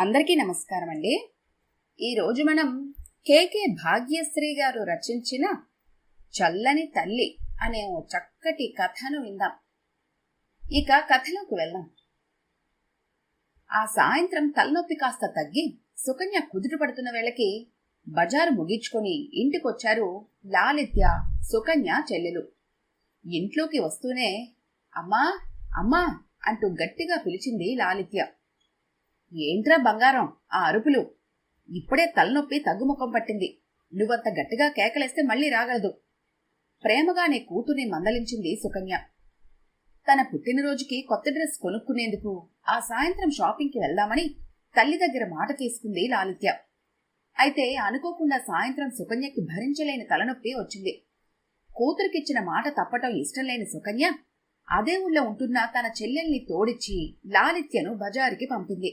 అందరికీ నమస్కారం అండి. ఈరోజు మనం కేకే భాగ్యశ్రీ గారు రచించిన చల్లని తల్లి అనే ఓ చక్కటి కథను విందాం. ఇక కథలోకి వెళ్దాం. ఆ సాయంత్రం తలనొప్పి కాస్త తగ్గి సుకన్య కుదుట పడుతున్న వేళకి బజారు ముగించుకొని ఇంటికొచ్చారు లాలిత్య, సుకన్య చెల్లెలు. ఇంట్లోకి వస్తూనే అమ్మా అమ్మా అంటూ గట్టిగా పిలిచింది లాలిత్య. ఏంట్రా బంగారం ఆ అరుపులు? ఇప్పుడే తలనొప్పి తగ్గుముఖం పట్టింది. నువ్వంత గట్టిగా కేకలేస్తే మళ్లీ రాగలదు. ప్రేమగానే కూతుర్ని మందలించింది సుకన్య. తన పుట్టినరోజుకి కొత్త డ్రెస్ కొనుక్కునేందుకు ఆ సాయంత్రం షాపింగ్కి వెళ్దామని తల్లి దగ్గర మాట తీసుకుంది లాలిత్య. అయితే అనుకోకుండా సాయంత్రం సుకన్యకి భరించలేని తలనొప్పి వచ్చింది. కూతురికిచ్చిన మాట తప్పటం ఇష్టం లేని సుకన్య అదే ఊళ్ళో ఉంటున్న తన చెల్లెల్ని తోడిచ్చి లాలిత్యను బజారుకి పంపింది.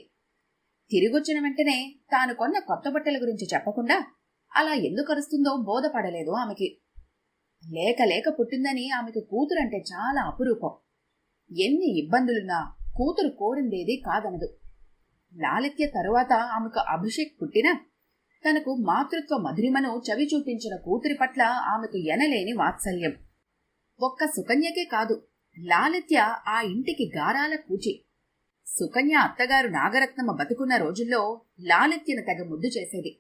తిరిగొచ్చిన వెంటనే తాను కొన్న కొత్త బట్టల గురించి చెప్పకుండా అలా ఎందుకు అరుస్తుందో బోధపడలేదు ఆమెకి. లేక లేక పుట్టిందని ఆమెకు కూతురంటే చాలా అపురూపం. ఎన్ని ఇబ్బందులున్నా కూతురు కోరిందేది కాదనదు. లాలిత్య తరువాత ఆమెకు అభిషేక్ పుట్టినా తనకు మాతృత్వ మధురిమను చవి చూపించిన కూతురి పట్ల ఆమెకు ఎనలేని వాత్సల్యం. ఒక్క సుకన్యకే కాదు, లాలిత్య ఆ ఇంటికి గారాల కూచి. సుకన్య అత్తగారు నాగరత్నమ్మ బతుకున్న రోజుల్లో లాలిత్యను తెగ ముద్దు చేసేది.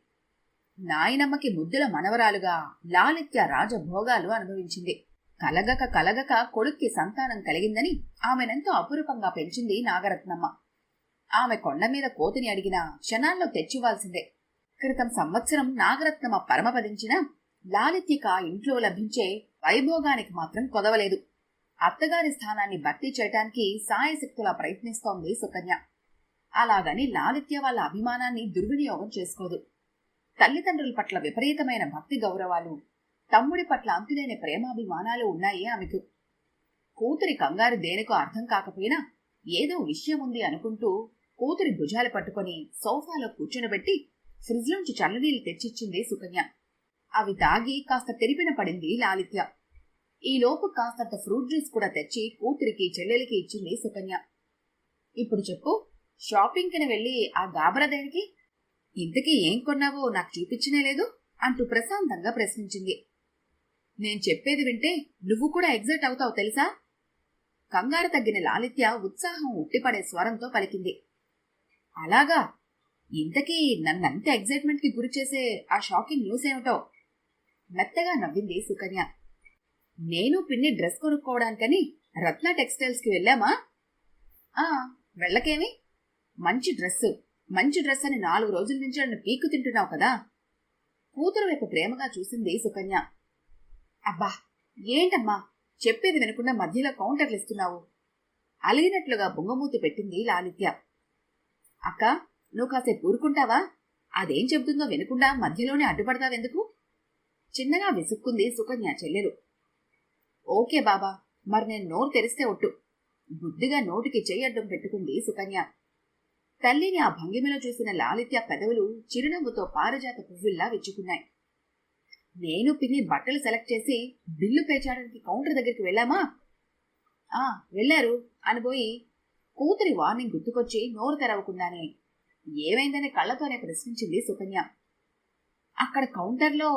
నాయనమ్మకి ముద్దుల మనవరాలుగా లాలిత్య రాజభోగాలు అనుభవించింది. కలగక కొడుక్కి సంతానం కలిగిందని ఆమెనెంతో అపురూపంగా పెంచింది నాగరత్నమ్మ. ఆమె కొండ మీద కోతిని అడిగినా క్షణాల్లో తెచ్చివ్వాల్సిందే. క్రితం సంవత్సరం నాగరత్నమ్మ పరమపదించిన లాలిత్యక ఇంట్లో లభించే వైభోగానికి మాత్రం కొదవలేదు. అత్తగారి స్థానాన్ని భర్తీ చేయటానికి సాయశక్తులా ప్రయత్నిస్తోంది సుకన్య. అలాగని లాలిత్య వాళ్ళ అభిమానాన్ని దుర్వినియోగం చేసుకోదు. తల్లిదండ్రుల పట్ల విపరీతమైన భక్తి గౌరవాలు, తమ్ముడి పట్ల అంతులేని ప్రేమాభిమానాలు ఉన్నాయి ఆమెకు. కూతురి కంగారు దేనికో అర్థం కాకపోయినా ఏదో విషయం ఉంది అనుకుంటూ కూతురి భుజాలు పట్టుకుని సోఫాలో కూర్చునబెట్టి ఫ్రిడ్జ్లోంచి చల్లనీళ్లు తెచ్చిచ్చింది సుకన్య. అవి తాగి కాస్త తెరిపిన పడింది లాలిత్య. ఈలోపు కాస్తంత ఫ్రూట్ జ్యూస్ కూడా తెచ్చి కూతురికి చెల్లెలికి ఇచ్చింది సుకన్య. ఇప్పుడు చెప్పు, షాపింగ్కి వెళ్ళి ఆ గాబరా దేనికి? ఇంతకీ ఏం కొన్నావో నాకు చూపించనే లేదు అంటూ ప్రశాంతంగా ప్రశ్నించింది. నేను చెప్పేది వింటే నువ్వు కూడా ఎగ్జైట్ అవుతావు తెలుసా? కంగారు తగ్గిన లాలిత్య ఉత్సాహం ఉట్టిపడే స్వరంతో పలికింది. అలాగా? ఇంతకీ నన్నంత ఎగ్జైట్మెంట్ కి గురి చేసే ఆ షాకింగ్ న్యూస్ ఏమిటో? మెత్తగా నవ్వింది సుకన్య. నేను పిన్ని డ్రెస్ కొనుక్కోవడానికని రత్న టెక్స్టైల్స్ కి వెళ్ళామా? వెళ్ళకేమి? మంచి డ్రెస్ అని 4 రోజుల నుంచి నన్ను పీకు తింటున్నావు కదా. కూతురు వైపు ప్రేమగా చూసింది సుకన్య. అబ్బా ఏంటమ్మా చెప్పేది వినకుండా మధ్యలో కౌంటర్లు ఇస్తున్నావు? అలిగినట్లుగా బొంగమూతి పెట్టింది లాలిత్య. అక్క, నువ్వు కాసేపు ఊరుకుంటావా? అదేం చెబుతుందో వినకుండా మధ్యలోనే అడ్డుపడతావెందుకు? చిన్నగా విసుక్కుంది సుకన్య చెల్లెలు. ఓకే బాబా, మరి నేను నోరు తెరిస్తే ఒట్టు. బుద్ధిగా నోటికి చెయ్యడ్డం పెట్టుకుంది సుకన్య. తల్లిని ఆ భంగిమలో చూసిన లాలిత్య పెదవులు చిరునవ్వుతో పారిజాత పువ్వుల్లా విచ్చుకున్నాయి. నేను పిన్ని బట్టలు సెలెక్ట్ చేసి బిల్లు పే చేయడానికి కౌంటర్ దగ్గరికి వెళ్ళామా? వెళ్లారు అనబోయి కూతురి వార్నింగ్ గుర్తుకొచ్చి నోరు తెరవకుండానే ఏమైందని కళ్లతోనే ప్రశ్నించింది సుకన్య. అక్కడ కౌంటర్లో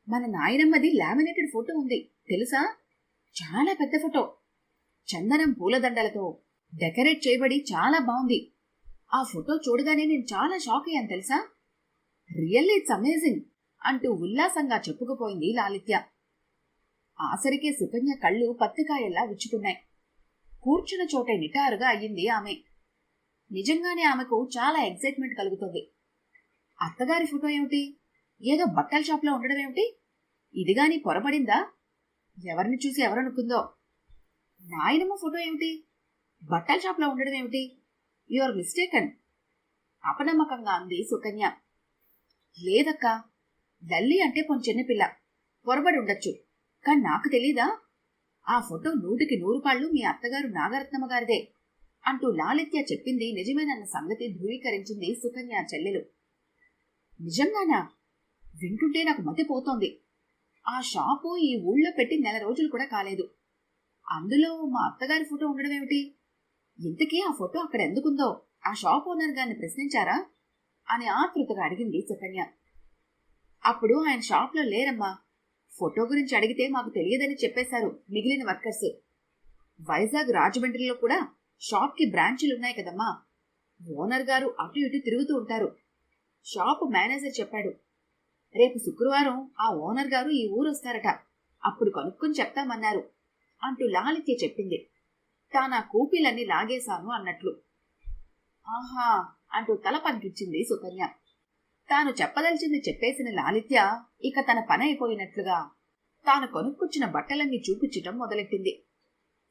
మన నాయనమ్మది లామినేటెడ్ ఫోటో ఉంది తెలుసా? చాలా పెద్ద ఫోటో, చందనం పూలదండలతో డెకరేట్ చేయబడి చాలా బాగుంది. ఆ ఫోటో చూడగానే నేను చాలా షాక్ అయ్యాను తెలుసా. రియల్లీ ఇట్స్ అమేజింగ్ అంటూ ఉల్లాసంగా చెప్పుకుపోయింది లాలిత్య. ఆసరికే సుకన్య కళ్ళు పత్తికాయల్లా విచ్చుకున్నాయి. కూర్చున్న చోటే నిటారుగా అయ్యింది ఆమె. నిజంగానే ఆమెకు చాలా ఎగ్జైట్మెంట్ కలుగుతుంది. అత్తగారి ఫోటో ఏమిటి? ఏదో బట్టల షాప్లో ఉండడం ఏమిటి? ఇదిగాని పొరపడిందా? ఎవరిని చూసి ఎవరనుకుందో? నాయనమ్మ ఫోటో ఏమిటి? బట్టల షాప్లో ఉండడం ఏమిటి? యువర్ మిస్టేకన్ అపనమ్మకంగా అంది సుకన్య. లేదక్కా, లల్లి అంటే పొన్ చిన్నపిల్ల, పొరబడి ఉండొచ్చు, కానీ నాకు తెలీదా? ఆ ఫోటో 100కి 100 పాళ్ళు మీ అత్తగారు నాగరత్నమ్మ గారిదే అంటూ లాలిత్య చెప్పింది నిజమేనన్న సంగతి ధృవీకరించింది సుకన్య చెల్లెలు. నిజంగానా? వింటుంటే నాకు మతిపోతోంది. ఆ షాపు ఈ ఊళ్ళో పెట్టి 1 నెల రోజులు కూడా కాలేదు. అందులో మా అత్తగారి ఫోటో ఉండడం ఏమిటి? ఇంతకీ ఆ ఫోటో అక్కడ ఎందుకుందో ఆ షాప్ ఓనర్ గారిని ప్రశ్నించారా అని ఆతృతగా అడిగింది సుకన్య. అప్పుడు ఆయన షాప్లో లేరమ్మా. ఫోటో గురించి అడిగితే మాకు తెలియదని చెప్పేశారు మిగిలిన వర్కర్స్. వైజాగ్ రాజమండ్రిలో కూడా షాప్కి బ్రాంచీలున్నాయి కదమ్మా. ఓనర్ గారు అటు ఇటు తిరుగుతూ ఉంటారు. షాపు మేనేజర్ చెప్పాడు. రేపు శుక్రవారం ఆ ఓనర్ గారు ఈ ఊరు వస్తారట, అప్పుడు కనుక్కొని చెప్తామన్నారు అంటూ లాలిత్య చెప్పింది. తానా కూపీలన్నీ లాగేశాను అన్నట్లు. ఆహా అంటూ తల పంకించింది సుకన్య. తాను చెప్పదలిచింది చెప్పేసిన లాలిత్య ఇక తన పని అయిపోయినట్లుగా తాను కొనుక్కొచ్చిన బట్టలన్నీ చూపించటం మొదలెట్టింది.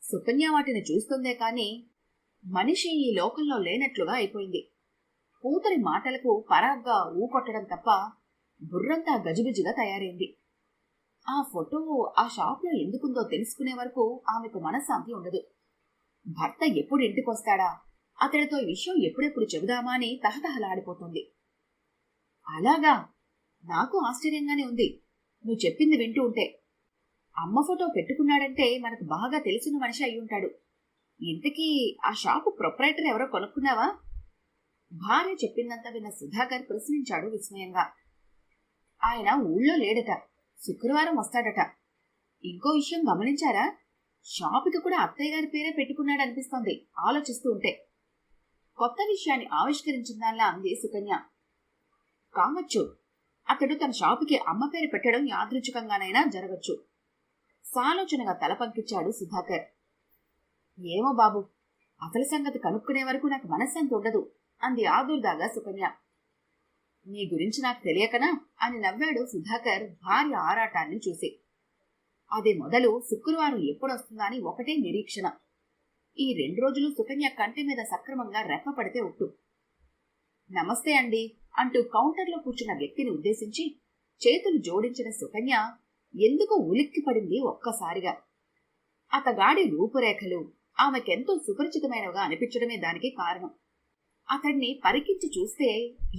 సుకన్య వాటిని చూస్తుందే కాని మనిషి ఈ లోకంలో లేనట్లుగా అయిపోయింది. కూతురి మాటలకు పరాగ్గా ఊకొట్టడం తప్ప బుర్రంతా గజిబిజిగా తయారైంది. ఆ ఫోటో ఆ షాప్లో ఎందుకుందో తెలుసుకునే వరకు ఆమెకు మనశ్శాంతి ఉండదు. భర్త ఎప్పుడు ఇంటికొస్తాడా, అతడితో ఈ విషయం ఎప్పుడెప్పుడు చెబుదామా అని తహతహలాడిపోతుంది. అలాగా, నాకు ఆశ్చర్యంగానే ఉంది నువ్వు చెప్పింది వింటూ ఉంటే. అమ్మ ఫోటో పెట్టుకున్నాడంటే మనకు బాగా తెలిసిన మనిషి అయ్యుంటాడు. ఇంతకీ ఆ షాపు ప్రొప్రైటర్ ఎవరో కొనుక్కున్నావా? భార్య చెప్పిందంతా విన్న సుధాకర్ ప్రశ్నించాడు విస్మయంగా. ఆయన ఊళ్ళో లేడట, శుక్రవారం వస్తాడట. ఇంకో విషయం గమనించారా? షాపుకి కూడా అత్తయ్య గారి పేరే పెట్టుకున్నాడనిపిస్తోంది ఆలోచిస్తూ ఉంటే. కొత్త విషయాన్ని ఆవిష్కరించిందాల్లా అంది సుకన్య. కావచ్చు, అతడు తన షాపుకి అమ్మ పేరు పెట్టడం యాదృచ్ఛికంగానైనా జరగచ్చు. సాలోచనగా తల పంకించాడు సుధాకర్. ఏమో బాబు, అసలు సంగతి కనుక్కునే వరకు నాకు మనశ్శాంతి ఉండదు అంది ఆదుర్దాగా సుకన్య. నీ గురించి నాకు తెలియకనా అని నవ్వాడు సుధాకర్ భార్య ఆరాటాన్ని చూసి. అది మొదలు శుక్రవారం ఎప్పుడొస్తుందా అని ఒకటే నిరీక్షణ. ఈ 2 రోజులు సుకన్య కంటి మీద సక్రమంగా రెప్పపడితే ఒట్టు. నమస్తే అండి అంటూ కౌంటర్లో కూర్చున్న వ్యక్తిని ఉద్దేశించి చేతులు జోడించిన సుకన్య ఎందుకో ఉలిక్కిపడింది ఒక్కసారిగా. అతగాడి రూపురేఖలు ఆమెకెంతో సుపరిచితమైనవిగా అనిపించడమే దానికి కారణం. అతడిని పరికించి చూస్తే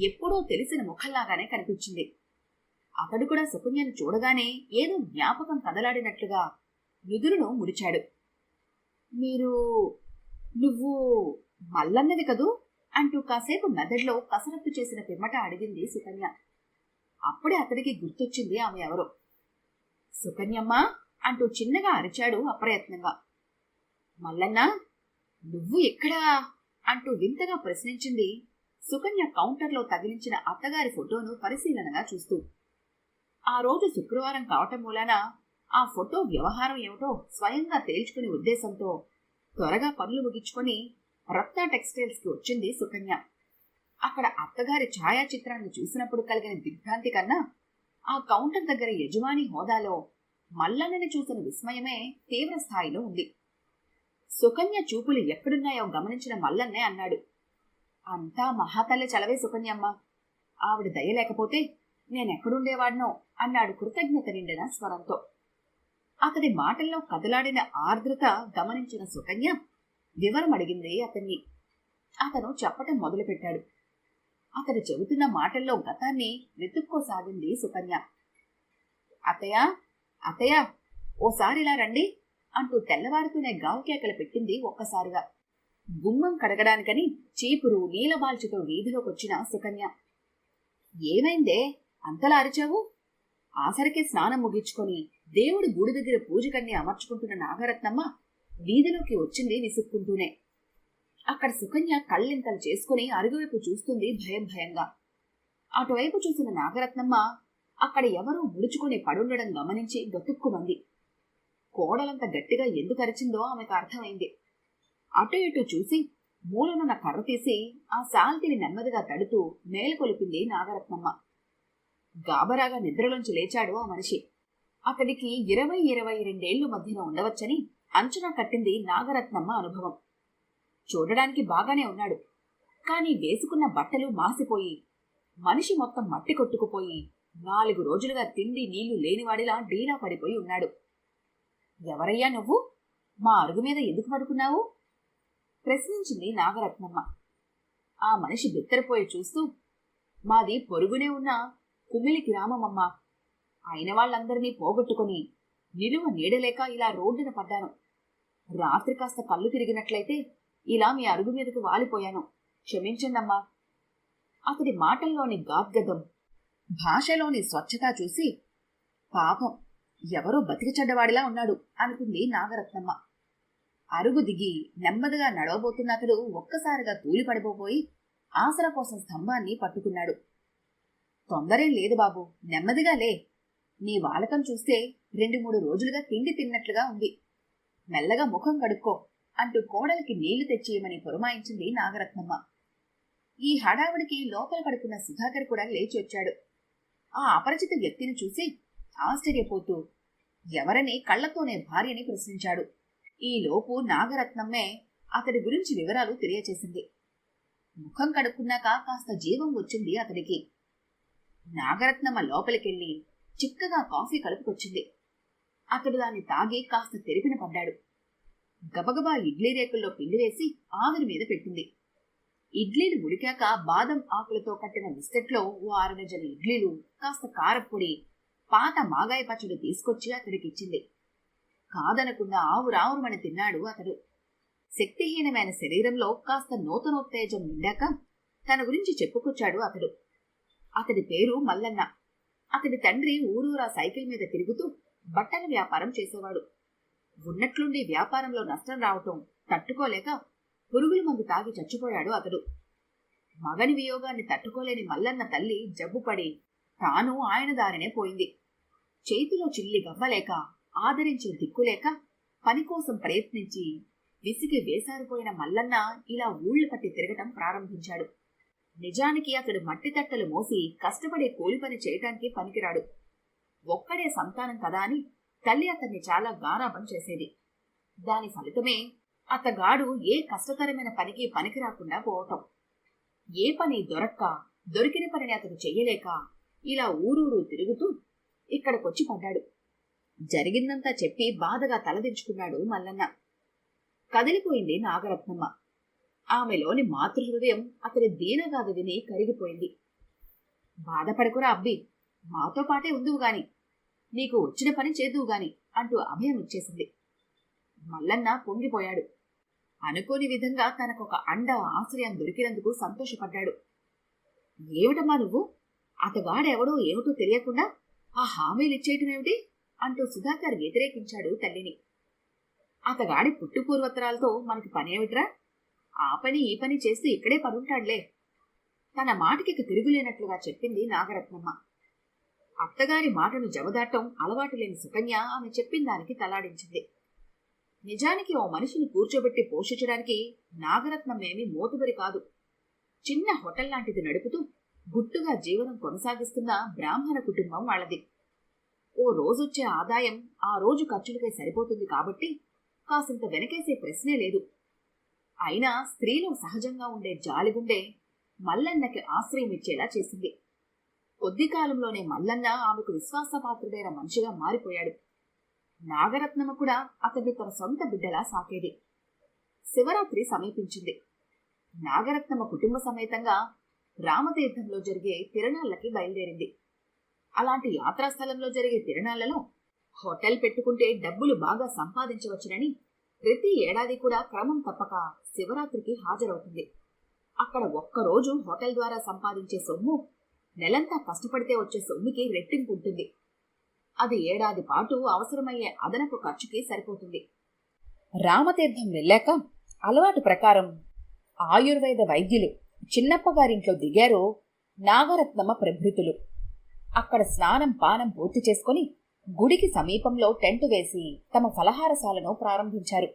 ఎప్పుడో తెలిసిన ముఖంలాగానే కనిపించింది. అతడు కూడా సుకన్యను చూడగానే ఏదో జ్ఞాపకం కదలాడినట్లుగా నుదురును ముడిచాడు. నువ్వు మల్లన్నది కదూ అంటూ కాసేపు మెదడులో కసరత్తు చేసిన పిమ్మట అడిగింది సుకన్య. అప్పుడే అతడికి గుర్తొచ్చింది ఆమె ఎవరో. సుకన్యమ్మా అంటూ చిన్నగా అరిచాడు అప్రయత్నంగా. మల్లన్న, నువ్వు ఎక్కడా అంటూ వింతగా ప్రశ్నించింది సుకన్య కౌంటర్లో తగిలించిన అత్తగారి ఫోటోను పరిశీలనగా చూస్తూ. ఆ రోజు శుక్రవారం కావటం మూలాన ఆ ఫోటో వ్యవహారం ఏమిటో స్వయంగా తేల్చుకునే ఉద్దేశంతో త్వరగా పనులు ముగించుకొని రత్న టెక్స్టైల్స్ కి వచ్చింది సుకన్య. అక్కడ అత్తగారి ఛాయాచిత్రాన్ని చూసినప్పుడు కలిగిన దిగ్భ్రాంతి కన్నా ఆ కౌంటర్ దగ్గర యజమాని హోదాలో మల్లన్నని చూసిన విస్మయమే తీవ్ర స్థాయిలో ఉంది. సుకన్య చూపులు ఎక్కడున్నాయో గమనించిన మల్లన్నే అన్నాడు. అంతా మహాతల్లి చలవే సుకన్యమ్మ, ఆవిడ దయ లేకపోతే నేనెక్కడుండేవాడినో అన్నాడు కృతజ్ఞత నిండిన స్వరంతో. అతడి మాటల్లో కదలాడిన ఆర్ద్రత గమనించిన సుకన్య వివరం అడిగింది అతన్ని. అతను చెప్పటం మొదలుపెట్టాడు. అతడు చెబుతున్న మాటల్లో గతాన్ని వెతుక్కోసాగింది సుకన్య. అత్తయ్య ఓసారిలా రండి అంటూ తెల్లవారుతూనే గావుకేకలు పెట్టింది ఒక్కసారిగా. గుమ్మం కడగడానికని చీపురు నీలబాల్చితో వీధిలోకొచ్చిన సుకన్య. ఏమైందే అంతలా అరిచావు? ఆసరికే స్నానం ముగించుకొని దేవుడి గుడి దగ్గర పూజకన్నీ అమర్చుకుంటున్న నాగరత్నమ్మ వీధిలోకి వచ్చింది విసుక్కుంటూనే. అక్కడ సుకన్య కళ్ళింతలు చేసుకుని అరుగువైపు చూస్తుంది భయంగా. అటువైపు చూసిన నాగరత్నమ్మ అక్కడ ఎవరో ముడుచుకుని పడుండడం గమనించి గతుక్కుమంది. కోడలంత గట్టిగా ఎందుకు అరిచిందో ఆమెకు అర్థమైంది. అటు ఇటు చూసి మూలనున్న కర్ర తీసి ఆ శాల్తీని నెమ్మదిగా తడుతూ మేలుకొలిపింది నాగరత్నమ్మ. గాబరాగా నిద్రలోంచి లేచాడు ఆ మనిషి. అతడికి 20-22 మధ్యన ఉండవచ్చని అంచనా కట్టింది నాగరత్నమ్మ అనుభవం. చూడడానికి బాగానే ఉన్నాడు, కాని వేసుకున్న బట్టలు మాసిపోయి మనిషి మొత్తం మట్టి కొట్టుకుపోయి 4 రోజులుగా తిండి నీళ్లు లేనివాడిలా డీలా పడిపోయి ఉన్నాడు. ఎవరయ్యా నువ్వు? మా అరుగు మీద ఎందుకు పడుకున్నావు? ప్రశ్నించింది నాగరత్నమ్మ. ఆ మనిషి బిత్తరపోయి చూస్తూ, మాది పొరుగునే ఉన్న కుమిలి గ్రామమమ్మా. అయిన వాళ్ళందరినీ పోగొట్టుకుని నిలువ నీడలేక ఇలా రోడ్డున పడ్డాను. రాత్రి కాస్త కళ్ళు తిరిగినట్లయితే ఇలా మీ అరుగు మీదకు వాలిపోయాను క్షమించండమ్మా. అతడి మాటల్లోని గాద్గదం, భాషలోని స్వచ్ఛత చూసి పాపం ఎవరో బతికి చెడ్డవాడిలా ఉన్నాడు అనుకుంది నాగరత్నమ్మ. అరుగు దిగి నెమ్మదిగా నడవబోతున్న అతడు ఒక్కసారిగా తూలిపడిపోయి ఆసరా కోసం స్తంభాన్ని పట్టుకున్నాడు. తొందరేం లేదు బాబు, నెమ్మదిగా లే. నీ వాలకం చూస్తే 2-3 రోజులుగా తిండి తిన్నట్లుగా ఉంది. మెల్లగా ముఖం కడుక్కో అంటూ కోడలికి నీళ్లు తెచ్చేయమని పురమాయించింది నాగరత్నమ్మ. ఈ హడావుడికి లోపల పడుకున్న సుధాకర్ కూడా లేచి వచ్చాడు. ఆ అపరిచిత వ్యక్తిని చూసి ఆశ్చర్యపోతూ ఎవరని కళ్లతోనే భార్యని ప్రశ్నించాడు. ఈలోపు నాగరత్నమ్మే అతడి గురించి వివరాలు తెలియచేసింది. ముఖం కడుక్కున్నాక కాస్త జీవం వచ్చింది అతడికి. నాగరత్నమ్మ లోపలికెళ్లి చిక్కగా కాఫీ కలుపుకొచ్చింది. అతడు దాన్ని తాగి కాస్త తెరిపిన పడ్డాడు. గబగబా ఇడ్లీ రేకుల్లో పిండి వేసి ఆవిరి మీద పెట్టింది. ఇడ్లీలు ఉడికాక బాదం ఆకులతో కట్టిన బిస్కెట్లో ఓ 6 డజన్ల ఇడ్లీలు, కాస్త కారప్పొడి, పాత మాగాయ పచ్చడి తీసుకొచ్చి అతడికిచ్చింది. కాదనకుండా ఆవురావురమని తిన్నాడు అతడు. శక్తిహీనమైన శరీరంలో కాస్త నూతనోత్తేజం నిండాక తన గురించి చెప్పుకొచ్చాడు అతడు. అతడి పేరు మల్లన్న. అతడి తండ్రి ఊరూరా సైకిల్ మీద తిరుగుతూ బట్టల వ్యాపారం చేసేవాడు. ఉన్నట్లుండి వ్యాపారంలో నష్టం రావటం తట్టుకోలేక పురుగుల మందు తాగి చచ్చిపోయాడు అతడు. మగని వియోగాన్ని తట్టుకోలేని మల్లన్న తల్లి జబ్బుపడి తాను ఆయన దారినే పోయింది. చేతిలో చిల్లి గవ్వలేక, ఆదరించే దిక్కులేక పనికోసం ప్రయత్నించి విసిగి వేసారిపోయిన మల్లన్న ఇలా ఊళ్లు పట్టి తిరగటం ప్రారంభించాడు. నిజానికి అతడు మట్టి తట్టలు మోసి కష్టపడే కూలి పని చేయటానికి పనికిరాడు. ఒక్కడే సంతానం కదా అని తల్లి అతన్ని చాలా గారాబం చేసేది. దాని ఫలితమే అతగాడు ఏ కష్టతరమైన పనికి పనికిరాకుండా పోవటం. ఏ పని దొరికిన పనిని అతడు చెయ్యలేక ఇలా ఊరూరు తిరుగుతూ ఇక్కడికొచ్చి పడ్డాడు. జరిగిందంతా చెప్పి బాధగా తలదించుకున్నాడు మల్లన్న. కదిలిపోయింది నాగరత్నమ్మ. ఆమెలోని మాతృహృదయం అతడి దీనగాథ విని కరిగిపోయింది. బాధపడకురా అబ్బి, మాతో పాటే ఉందువుగాని, నీకు వచ్చిన పని చేదువుగాని అంటూ అభయం ఇచ్చేసింది. మల్లన్న పొంగిపోయాడు. అనుకోని విధంగా తనకొక అండ, ఆశ్రయం దొరికినందుకు సంతోషపడ్డాడు. ఏమిటమ్మా నువ్వు? అతగాడెవడో ఏమిటో తెలియకుండా ఆ హామీలిచ్చేయటమేమిటి అంటూ సుధాకర్ వ్యతిరేకించాడు తల్లిని. అతగాడి పుట్టుపూర్వత్రాలతో మనకి పనేమిట్రా? ఆ పని ఈ పని చేస్తూ ఇక్కడే పడుంటాడులే. తన మాటకి తిరుగులేనట్లుగా చెప్పింది నాగరత్నమ్మ. అత్తగారి మాటను జవదాటం అలవాటు లేని సుకన్య ఆమె చెప్పిన దానికి తలాడించింది. నిజానికి ఓ మనిషిని కూర్చోబెట్టి పోషించడానికి నాగరత్నమేమీ మోతుబరి కాదు. చిన్న హోటల్ లాంటిది నడుపుతూ గుట్టుగా జీవనం కొనసాగిస్తున్న బ్రాహ్మణ కుటుంబం వాళ్ళది. ఓ రోజొచ్చే ఆదాయం ఆ రోజు ఖర్చులకే సరిపోతుంది కాబట్టి కాసింత వెనకేసే ప్రశ్నే లేదు. అయినా స్త్రీలో సహజంగా ఉండే జాలిగుండే మల్లన్నకి ఆశ్రయం ఇచ్చేలా చేసింది. కొద్ది కాలంలోనే మల్లన్న ఆమెకు విశ్వాసపాత్రుడైన మనిషిగా మారిపోయాడు. నాగరత్నమ్మ కూడా అతన్ని తన సొంత బిడ్డలా సాకేది. శివరాత్రి సమీపించింది. నాగరత్నమ్మ కుటుంబ సమేతంగా రామతీర్థంలో జరిగే తిరణాళ్ళకి బయలుదేరింది. అలాంటి యాత్రాస్థలంలో జరిగే తిరణాళ్లలో హోటల్ పెట్టుకుంటే డబ్బులు బాగా సంపాదించవచ్చునని ప్రతి ఏడాది కూడా క్రమం తప్పక శివరాత్రికి హాజరవుతుంది. అక్కడ ఒక్కరోజు హోటల్ ద్వారా సంపాదించే సొమ్ము నెలంతా కష్టపడితే వచ్చే సొమ్ముకి రెట్టింపు ఉంటుంది. అది ఏడాది పాటు అవసరమయ్యే అదనపు ఖర్చుకి సరిపోతుంది. రామతీర్థం వెళ్ళాక అలవాటు ప్రకారం ఆయుర్వేద వైద్యులు చిన్నప్పగారింట్లో దిగారు నాగరత్నమ్మ ప్రభృతులు. అక్కడ స్నానం పానం పూర్తి చేసుకుని గుడికి సమీపంలో టెంటు వేసి తమ ఫలహారశాలను ప్రారంభించారు.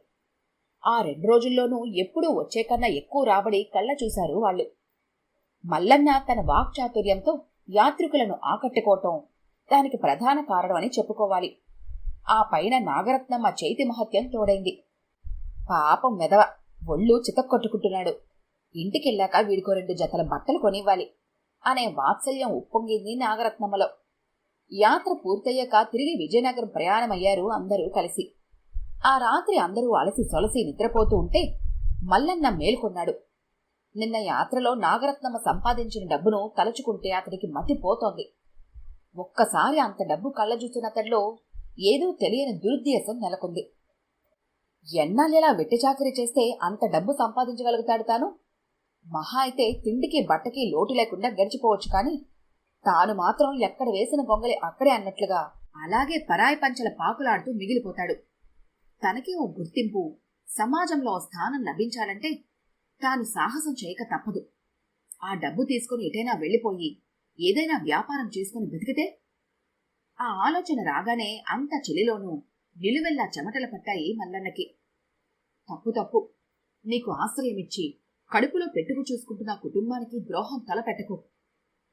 ఆ 2 రోజుల్లోనూ ఎప్పుడూ వచ్చే కన్నా ఎక్కువ రాబడి కళ్ళ చూశారు వాళ్ళు. మల్లన్న తన వాక్చాతుర్యంతో యాత్రికులను ఆకట్టుకోవటం దానికి ప్రధాన కారణమని చెప్పుకోవాలి. ఆ పైన నాగరత్నమ్మ చేతి మహత్యం తోడైంది. పాపం మెదవ ఒళ్ళు చితక్కొట్టుకుంటున్నాడు. ఇంటికెళ్ళాక వీడికో 2 జతల బట్టలు కొనివ్వాలి అనే వాత్సల్యం ఉప్పొంగింది నాగరత్నమ్మలో. యాత్ర పూర్తయ్యాక తిరిగి విజయనగరం ప్రయాణమయ్యారు అందరూ కలిసి. ఆ రాత్రి అందరూ అలసి సొలసి నిద్రపోతూ ఉంటే మల్లన్న మేల్కొన్నాడు. నిన్న యాత్రలో నాగరత్నమ్మ సంపాదించిన డబ్బును తలుచుకుంటే అతడికి మతిపోతోంది. ఒక్కసారి అంత డబ్బు కళ్ళ చూసినతడిలో ఏదో తెలియని దురుద్దేశం నెలకొంది. ఎన్నాళ్ళెలా వెట్టి చాకరీ చేస్తే అంత డబ్బు సంపాదించగలుగుతాడు తాను? మహా అయితే తిండికి బట్టకి లోటు లేకుండా గడిచిపోవచ్చు, కాని తాను మాత్రం ఎక్కడ వేసిన గొంగలి అక్కడే అన్నట్లుగా అలాగే పరాయి పంచల పాకులాడుతూ మిగిలిపోతాడు. తనకి ఓ గుర్తింపు, సమాజంలో ఓ స్థానం లభించాలంటే తాను సాహసం చేయక తప్పదు. ఆ డబ్బు తీసుకుని ఎటైనా వెళ్లిపోయి ఏదైనా వ్యాపారం చేసుకుని బతికితే? ఆ ఆలోచన రాగానే అంత చెలిలోనూ నిలువెల్లా చెమటలు పట్టాయి మల్లన్నకి. తప్పు తప్పు, నీకు ఆశ్రయమిచ్చి కడుపులో పెట్టుకు చూసుకుంటున్న కుటుంబానికి ద్రోహం తలపెట్టకు.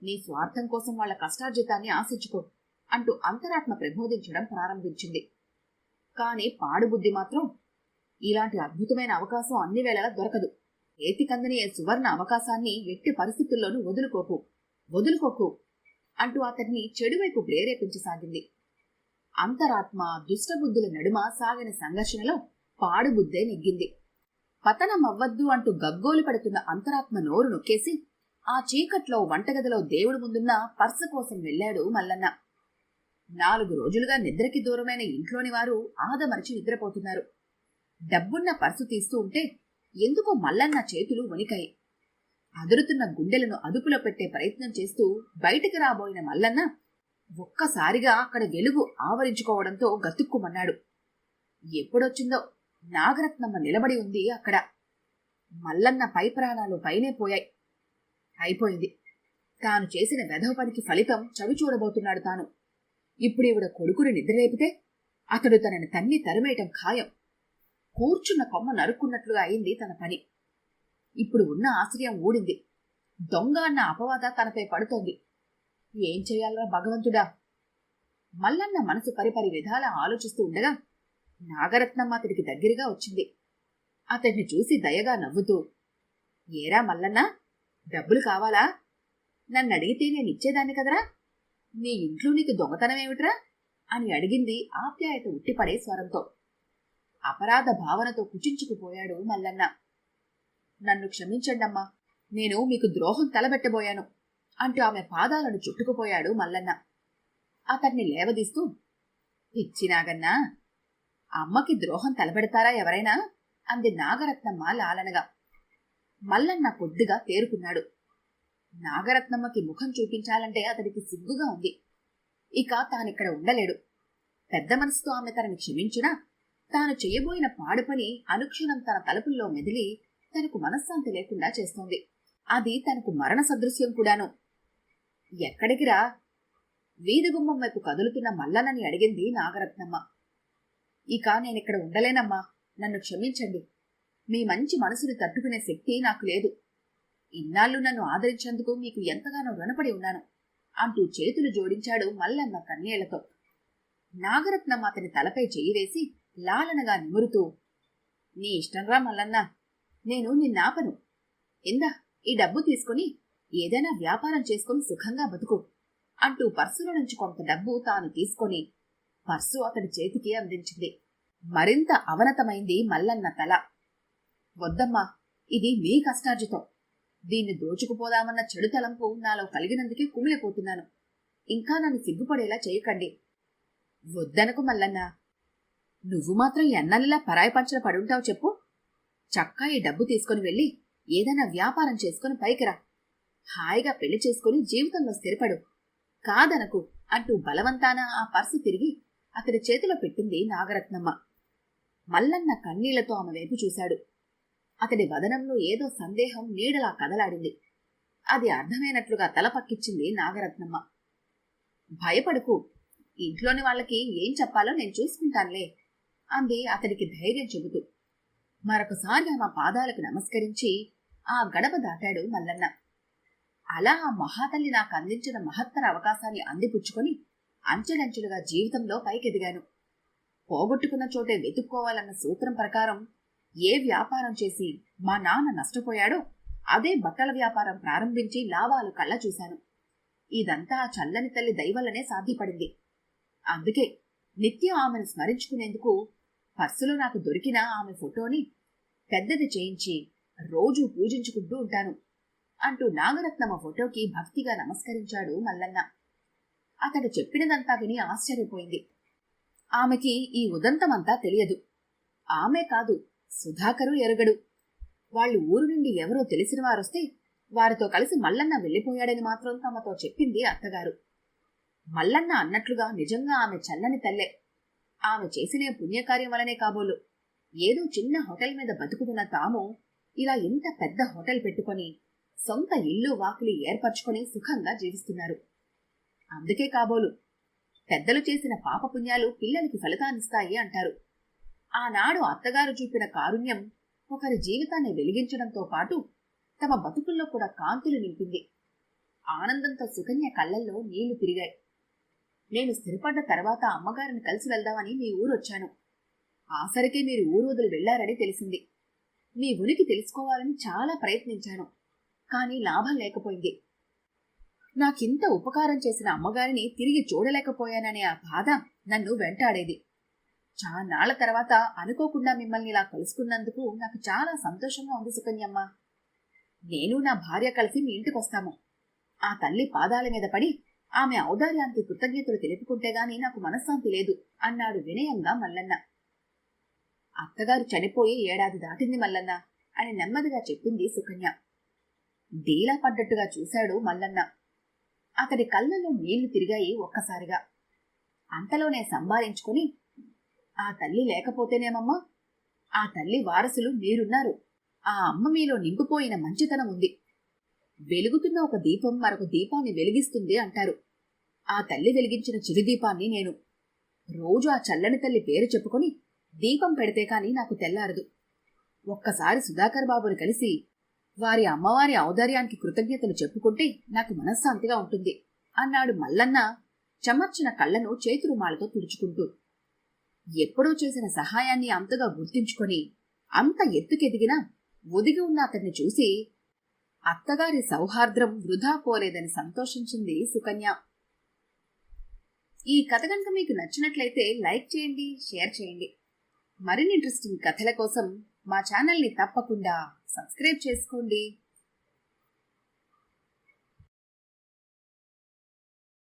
నీ స్వార్థం కోసం వాళ్ల కష్టార్జితాన్ని ఆశించుకో అంటూ అంతరాత్మ ప్రబోధించడం ప్రారంభించింది. కాని పాడుబుద్ధి మాత్రం ఇలాంటి అద్భుతమైన అవకాశం అన్ని వేళలా దొరకదు. ఏతికందని ఏ సువర్ణ అవకాశాన్ని ఎట్టి పరిస్థితుల్లోనూ వదులుకోకు అంటూ అతన్ని చెడువైపు ప్రేరేపించసాగింది. అంతరాత్మ దుష్టబుద్ధుల నడుమ సాగిన సంఘర్షణలో పాడుబుద్దే నెగ్గింది. పతనం అవ్వద్దు అంటూ గగ్గోలు పడుతున్న అంతరాత్మ నోరు నొక్కేసి ఆ చీకట్లో వంటగదిలో దేవుడు ముందున్న పర్సు కోసం వెళ్లాడు మల్లన్న. 4 రోజులుగా నిద్రకి దూరమైన ఇంట్లోని వారు ఆదమరిచి నిద్రపోతున్నారు. డబ్బున్న పర్సు తీస్తూ ఉంటే ఎందుకో మల్లన్న చేతులు వణికాయి. అదురుతున్న గుండెలను అదుపులో పెట్టే ప్రయత్నం చేస్తూ బయటికి రాబోయిన మల్లన్న ఒక్కసారిగా అక్కడ వెలుగు ఆవరించుకోవడంతో గతుక్కుమన్నాడు. ఎప్పుడొచ్చిందో నాగరత్నమ్మ నిలబడి ఉంది అక్కడ. మల్లన్న పై ప్రాణాలు పైనే పోయాయి. అయిపోయింది. తాను చేసిన వెధవ పనికి ఫలితం చవి చూడబోతున్నాడు తాను. ఇప్పుడీవిడ కొడుకుని నిద్రలేపితే అతడు తనని తన్ని తరిమేయటం ఖాయం. కూర్చున్న కొమ్మ నరుక్కున్నట్లుగా అయింది తన పని. ఇప్పుడు ఉన్న ఆశ్రయం ఊడింది. దొంగ అన్న అపవాద తనపై పడుతోంది. ఏం చెయ్యాలరా భగవంతుడా? మల్లన్న మనసు పరిపరి విధాలా ఆలోచిస్తూ ఉండగా నాగరత్నమ్మ అతడికి దగ్గరగా వచ్చింది. అతడిని చూసి దయగా నవ్వుతూ, ఏరా మల్లన్న, డబ్బులు కావాలా? నన్నడిగితే నేనిచ్చేదాన్ని కదరా. నీ ఇంట్లో నీకు దొంగతనమేమిట్రా అని అడిగింది ఆప్యాయత ఉట్టిపడే స్వరంతో. అపరాధ భావనతో కుచించుకుపోయాడు మల్లన్న. నన్ను క్షమించండమ్మా, నేను మీకు ద్రోహం తలబెట్టబోయాను అంటూ ఆమె పాదాలను చుట్టుకుపోయాడు మల్లన్న. అతన్ని లేవదీస్తూ, పిచ్చినాగన్నా, అమ్మకి ద్రోహం తలబెడతారా ఎవరైనా? అంది నాగరత్నమ్మ లాలనగా. మల్లన్న కొద్దిగా తేరుకున్నాడు. నాగరత్నమ్మకి ముఖం చూపించాలంటే అతడికి సిగ్గుగా ఉంది. ఇక తానిక్కడ ఉండలేడు. పెద్ద మనసుతో ఆమె తనని క్షమించినా తాను చేయబోయిన పాడు పని అనుక్షణం తన తలుపుల్లో మెదిలి తనకు మనశ్శాంతి లేకుండా చేస్తోంది. అది తనకు మరణ సదృశ్యం కూడాను. ఎక్కడికిరా? వీధిగుమ్మం వైపు కదులుతున్న మల్లన్నని అడిగింది నాగరత్నమ్మ. ఇక నేనిక్కడ ఉండలేనమ్మా, నన్ను క్షమించండి. మీ మంచి మనసుని తట్టుకునే శక్తి నాకు లేదు. ఇన్నాళ్ళు నన్ను ఆదరించేందుకు మీకు ఎంతగానో రుణపడి ఉన్నాను అంటూ చేతులు జోడించాడు మల్లన్న కన్నీళ్లతో. నాగరత్నమ్మ అతని తలపై చెయ్యి వేసి లాలనగా నిమురుతూ, నీ ఇష్టంరా మల్లన్న, నేను నిన్నాపను. ఇందా ఈ డబ్బు తీసుకుని ఏదైనా వ్యాపారం చేసుకుని సుఖంగా బతుకు అంటూ పర్సులో నుంచి కొంత డబ్బు తాను తీసుకొని పర్సు అతడి చేతికి అందించింది. మరింత అవనతమైంది మల్లన్న తల. వద్దమ్మా, ఇది మీ కష్టార్జితం. దీన్ని దోచుకుపోదామన్న చెడు తలంపు నాలో కలిగినందుకే కుమిలిపోతున్నాను. ఇంకా నన్ను సిగ్గుపడేలా చేయకండి. వద్దనకు మల్లన్న. నువ్వు మాత్రం ఎన్నల్లా పరాయి పంచల పడుంటావు చెప్పు. చక్కా ఈ డబ్బు తీసుకుని వెళ్ళి ఏదైనా వ్యాపారం చేసుకుని పైకిరా. హాయిగా పెళ్లి చేసుకుని జీవితంలో స్థిరపడు. కాదనకు అంటూ బలవంతాన ఆ పర్సు తిరిగి అతడి చేతిలో పెట్టింది నాగరత్నమ్మ. మల్లన్న కన్నీళ్లతో ఆమె వైపు చూశాడు. అతడి వదనంలో ఏదో సందేహం నీడలా కదలాడింది. అది అర్థమైనట్లుగా తల పక్కిచ్చింది నాగరత్నమ్మ. భయపడుకు, ఇంట్లోని వాళ్ళకి ఏం చెప్పాలో నేను చూసుకుంటానులే అంది అతడికి ధైర్యం చెబుతూ. మరొకసారి ఆమె పాదాలకు నమస్కరించి ఆ గడప దాటాడు మల్లన్న. అలా ఆ మహాతల్లి నాకు అందించిన మహత్తర అవకాశాన్ని అందిపుచ్చుకొని అంచెలంచెలుగా జీవితంలో పైకెదిగాను. పోగొట్టుకున్న చోటే వెతుక్కోవాలన్న సూత్రం ప్రకారం ఏ వ్యాపారం చేసి మా నాన్న నష్టపోయాడో అదే బట్టల వ్యాపారం ప్రారంభించి లాభాలు కళ్ళ చూశాను. ఇదంతా చల్లని తల్లి దయవల్లనే సాధ్యపడింది. అందుకే నిత్యం ఆమెను స్మరించుకునేందుకు పర్సులో నాకు దొరికిన ఆమె ఫోటోని పెద్దది చేయించి రోజూ పూజించుకుంటూ ఉంటాను అంటూ నాగరత్నమ్మ ఫోటోకి భక్తిగా నమస్కరించాడు మల్లన్న. అతడు చెప్పినదంతా విని ఆశ్చర్యపోయింది. ఆమెకి ఈ ఉదంతమంతా తెలియదు. ఆమె కాదు, సుధాకరు ఎరుగడు. వాళ్ళు ఊరు నుండి ఎవరో తెలిసిన వారొస్తే వారితో కలిసి మల్లన్న వెళ్ళిపోయాడని మాత్రం తమతో చెప్పింది అత్తగారు. మల్లన్న అన్నట్లుగా నిజంగా ఆమె చల్లని తల్లే. ఆమె చేసిన పుణ్యకార్యం వలనే కాబోలు ఏదో చిన్న హోటల్ మీద బతుకుతున్న తాము ఇలా ఇంత పెద్ద హోటల్ పెట్టుకొని సొంత ఇల్లు వాకిలి ఏర్పరచుకొని సుఖంగా జీవిస్తున్నారు. అందుకే కాబోలు పెద్దలు చేసిన పాపపుణ్యాలు పిల్లలకి ఫలితాన్నిస్తాయి అంటారు. ఆనాడు అత్తగారు చూపిన కారుణ్యం ఒకరి జీవితాన్ని వెలిగించడంతో పాటు తమ బతుకుల్లో కూడా కాంతులు నింపింది. ఆనందంతో సుకన్య కళ్ళల్లో నీళ్లు తిరిగాయి. నేను స్థిరపడ్డ తర్వాత అమ్మగారిని కలిసి వెళ్దామని మీ ఊరొచ్చాను. ఆసరికే మీరు ఊరు వదిలి వెళ్లారని తెలిసింది. మీ ఉనికి తెలుసుకోవాలని చాలా ప్రయత్నించాను, కానీ లాభం లేకపోయింది. నాకింత ఉపకారం చేసిన అమ్మగారిని తిరిగి చూడలేకపోయాననే ఆ బాధ నన్ను వెంటాడేది. చాలాళ్ల తర్వాత అనుకోకుండా మిమ్మల్ని ఇలా కలుసుకున్నందుకు నాకు చాలా సంతోషంగా ఉంది సుకన్యమ్మ. నేను నా భార్య కలిసి మీ ఇంటికొస్తాము. ఆ తల్లి పాదాల మీద పడి ఆమె ఔదార్యానికి కృతజ్ఞతలు తెలుపుకుంటేగాని నాకు మనశ్శాంతి లేదు అన్నాడు వినయంగా మల్లన్న. అత్తగారు చనిపోయి 1 ఏడాది దాటింది మల్లన్న అని నెమ్మదిగా చెప్పింది సుకన్య. డీలా పడ్డట్టుగా చూశాడు మల్లన్న. అతడి కళ్ళల్లో నీళ్లు తిరిగాయి ఒక్కసారిగా. అంతలోనే సంభాళించుకుని, ఆ తల్లి లేకపోతేనేమమ్మా, ఆ తల్లి వారసులు మీరున్నారు. ఆ అమ్మ మీలో నింపిపోయిన మంచితనం ఉంది. వెలుగుతున్న ఒక దీపం మరొక దీపాన్ని వెలిగిస్తుంది అంటారు. ఆ తల్లి వెలిగించిన చిరుదీపాన్ని నేను. రోజు ఆ చల్లని తల్లి పేరు చెప్పుకొని దీపం పెడితే కాని నాకు తెల్లారదు. ఒక్కసారి సుధాకర్ బాబుని కలిసి వారి అమ్మవారి ఔదార్యానికి కృతజ్ఞతలు చెప్పుకుంటే నాకు మనశ్శాంతిగా ఉంటుంది అన్నాడు మల్లన్న చెమర్చిన కళ్లను చేతురుమాలతో తుడుచుకుంటూ. ఎప్పుడో చేసిన సహాయాన్ని అంతగా గుర్తించుకొని అంత ఎత్తుకెదిగినా ఒదిగి ఉన్న అతన్ని చూసి అత్తగారి సౌహార్ద్రం వృధా పోలేదని సంతోషించింది సుకన్య. ఈ కథ కనుక మీకు నచ్చినట్లయితే లైక్ చేయండి, షేర్ చేయండి. మరిన్ని ఇంట్రెస్టింగ్ కథల కోసం మా ఛానల్ని తప్పకుండా సబ్స్క్రైబ్ చేసుకోండి.